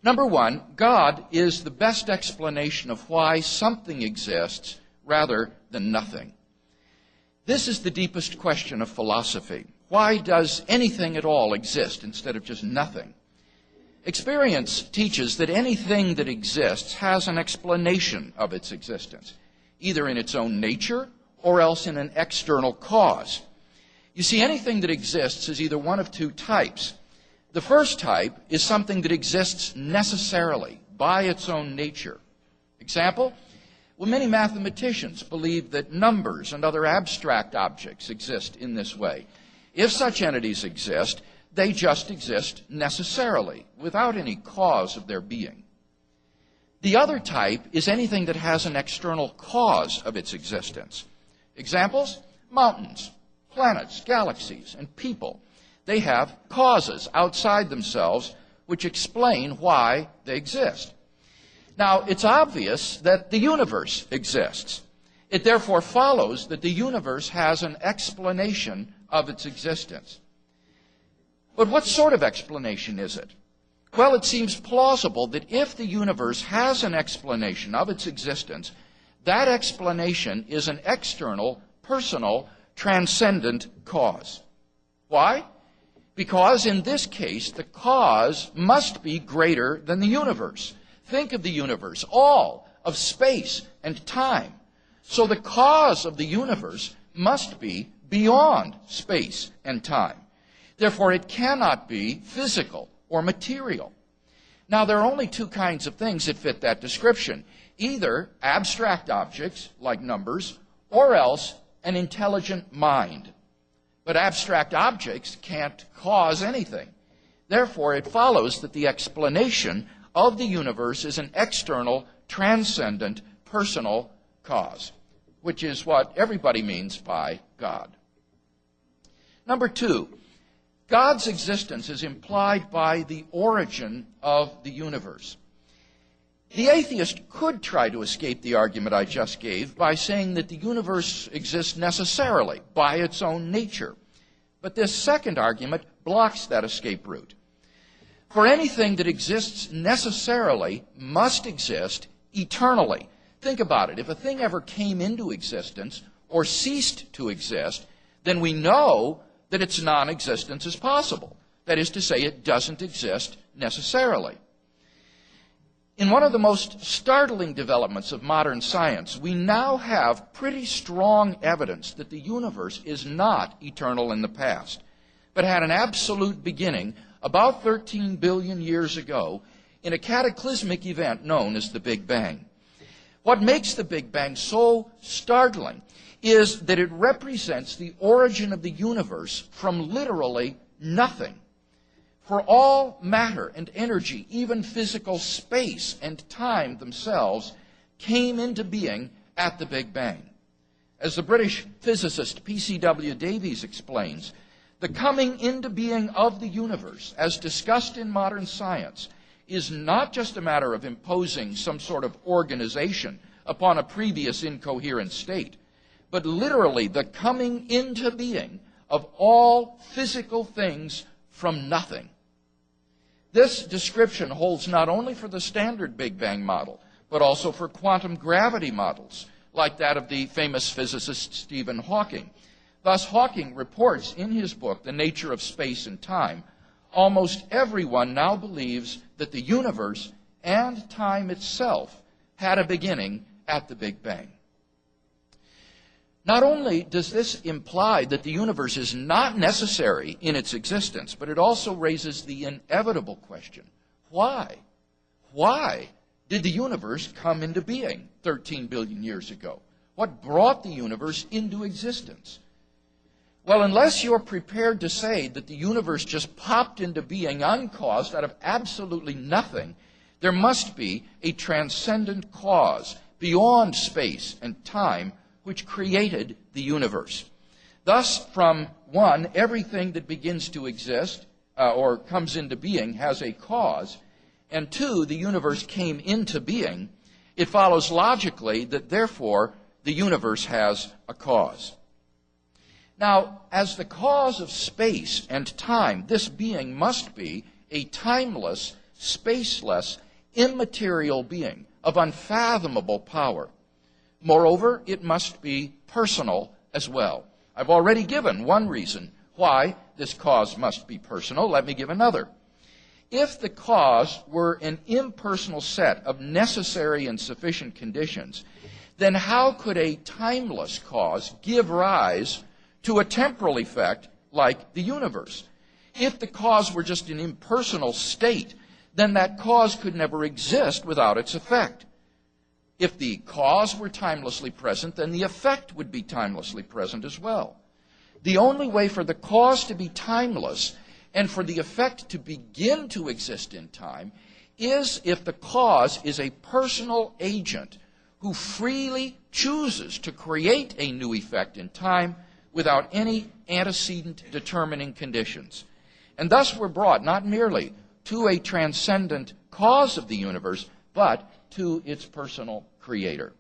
Number one, God is the best explanation of why something exists rather than nothing. This is the deepest question of philosophy. Why does anything at all exist instead of just nothing? Experience teaches that anything that exists has an explanation of its existence, either in its own nature or else in an external cause. You see, anything that exists is either one of two types. The first type is something that exists necessarily by its own nature. Example? Well, many mathematicians believe that numbers and other abstract objects exist in this way. If such entities exist, they just exist necessarily, without any cause of their being. The other type is anything that has an external cause of its existence. Examples? Mountains, planets, galaxies, and people. They have causes outside themselves which explain why they exist. Now, it's obvious that the universe exists. It therefore follows that the universe has an explanation of its existence. But what sort of explanation is it? Well, it seems plausible that if the universe has an explanation of its existence, that explanation is an external, personal, transcendent cause. Why? Because in this case, the cause must be greater than the universe. Think of the universe, all of space and time. So the cause of the universe must be beyond space and time. Therefore, it cannot be physical or material. Now, there are only two kinds of things that fit that description. Either abstract objects, like numbers, or else an intelligent mind. But abstract objects can't cause anything. Therefore, it follows that the explanation of the universe is an external, transcendent, personal cause, which is what everybody means by God. Number two, God's existence is implied by the origin of the universe. The atheist could try to escape the argument I just gave by saying that the universe exists necessarily by its own nature. But this second argument blocks that escape route. For anything that exists necessarily must exist eternally. Think about it. If a thing ever came into existence or ceased to exist, then we know that its non-existence is possible. That is to say, it doesn't exist necessarily. In one of the most startling developments of modern science, we now have pretty strong evidence that the universe is not eternal in the past, but had an absolute beginning about 13 billion years ago in a cataclysmic event known as the Big Bang. What makes the Big Bang so startling is that it represents the origin of the universe from literally nothing. For all matter and energy, even physical space and time themselves, came into being at the Big Bang. As the British physicist P.C.W. Davies explains, the coming into being of the universe, as discussed in modern science, is not just a matter of imposing some sort of organization upon a previous incoherent state, but literally the coming into being of all physical things from nothing. This description holds not only for the standard Big Bang model, but also for quantum gravity models, like that of the famous physicist Stephen Hawking. Thus, Hawking reports in his book, The Nature of Space and Time, almost everyone now believes that the universe and time itself had a beginning at the Big Bang. Not only does this imply that the universe is not necessary in its existence, but it also raises the inevitable question, why? Why did the universe come into being 13 billion years ago? What brought the universe into existence? Well, unless you're prepared to say that the universe just popped into being uncaused out of absolutely nothing, there must be a transcendent cause beyond space and time which created the universe. Thus, from one, everything that begins to exist or comes into being has a cause, and two, the universe came into being, it follows logically that therefore the universe has a cause. Now, as the cause of space and time, this being must be a timeless, spaceless, immaterial being of unfathomable power. Moreover, it must be personal as well. I've already given one reason why this cause must be personal. Let me give another. If the cause were an impersonal set of necessary and sufficient conditions, then how could a timeless cause give rise to a temporal effect like the universe? If the cause were just an impersonal state, then that cause could never exist without its effect. If the cause were timelessly present, then the effect would be timelessly present as well. The only way for the cause to be timeless and for the effect to begin to exist in time is if the cause is a personal agent who freely chooses to create a new effect in time without any antecedent determining conditions. And thus we're brought not merely to a transcendent cause of the universe, but to its personal creator.